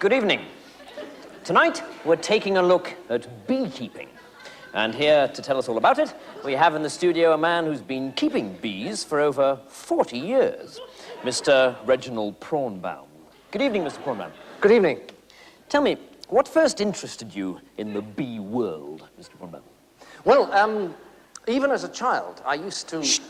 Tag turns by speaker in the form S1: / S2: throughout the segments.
S1: Good evening. Tonight, we're taking a look at beekeeping. And here to tell us all about it, we have in the studio a man who's been keeping bees for over 40 years, Mr. Reginald Prawnbaum. Good evening, Mr. Prawnbaum.
S2: Good evening.
S1: Tell me, what first interested you in the bee world, Mr. Prawnbaum?
S2: Well, even as a child, I used to...
S1: Shh.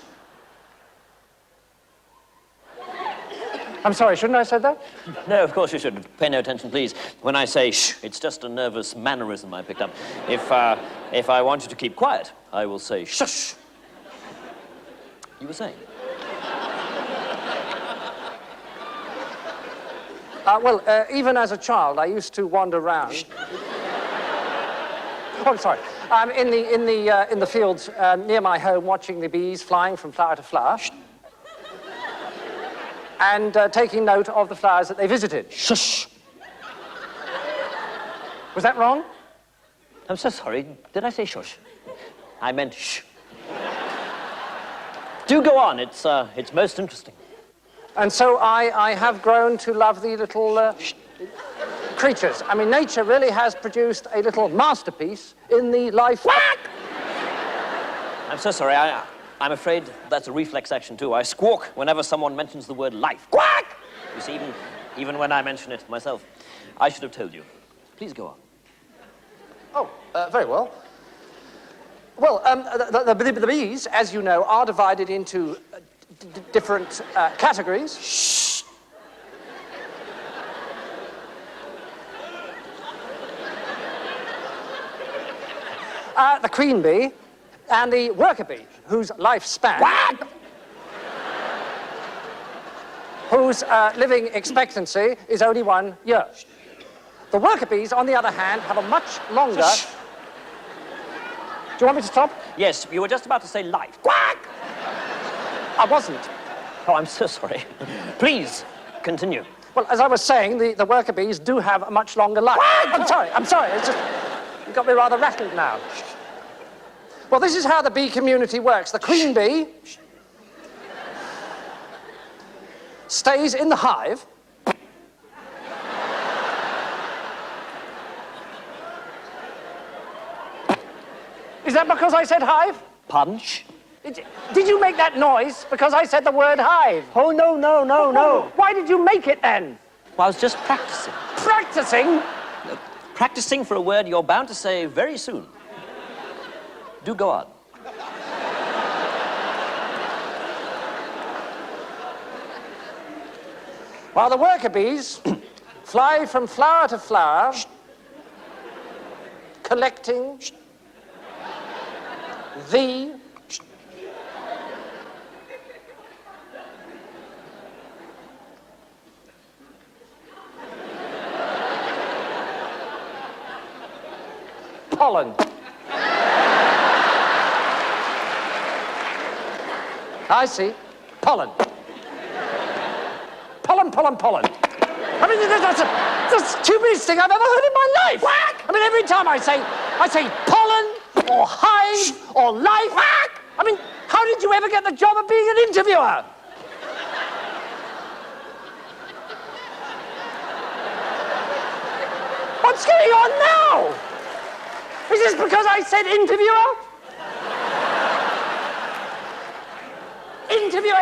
S2: I'm sorry, shouldn't I have said that?
S1: No, of course you should. Pay no attention, please. When I say shh, it's just a nervous mannerism I picked up. If I want you to keep quiet, I will say shush. You were saying?
S2: Even as a child, I used to wander around. Oh, I'm sorry. In the fields near my home, watching the bees flying from flower to flower. And taking note of the flowers that they visited.
S1: Shush!
S2: Was that wrong?
S1: I'm so sorry. Did I say shush? I meant shh. Do go on. It's most interesting.
S2: And so I have grown to love the little creatures. I mean, nature really has produced a little masterpiece in the life...
S1: Quack! I'm so sorry. I'm afraid that's a reflex action, too. I squawk whenever someone mentions the word life. Quack! You see, even when I mention it myself. I should have told you. Please go on.
S2: Oh, very well. Well, the bees, as you know, are divided into different categories.
S1: Shh!
S2: The queen bee and the worker bee, whose lifespan...
S1: Quack!
S2: Whose living expectancy is only 1 year. The worker bees, on the other hand, have a much longer...
S1: Shh.
S2: Do you want me to stop?
S1: Yes, you were just about to say life. Quack!
S2: I wasn't.
S1: Oh, I'm so sorry. Please, continue.
S2: Well, as I was saying, the worker bees do have a much longer life.
S1: Quack!
S2: I'm sorry. It's just... You got me rather rattled now. Well, this is how the bee community works. The queen bee stays in the hive. Is that because I said hive?
S1: Punch.
S2: Did you make that noise because I said the word hive?
S1: Oh, no.
S2: Why did you make it then?
S1: Well, I was just practicing.
S2: Practicing?
S1: Practicing for a word you're bound to say very soon. Do go on.
S2: While the worker bees fly from flower to flower, collecting the pollen. I see. Pollen. Pollen. I mean, that's the stupidest thing I've ever heard in my life. Whack! I mean, every time I say pollen or hive or life. Whack! I mean, how did you ever get the job of being an interviewer? What's going on now? Is this because I said interviewer? Interviewer.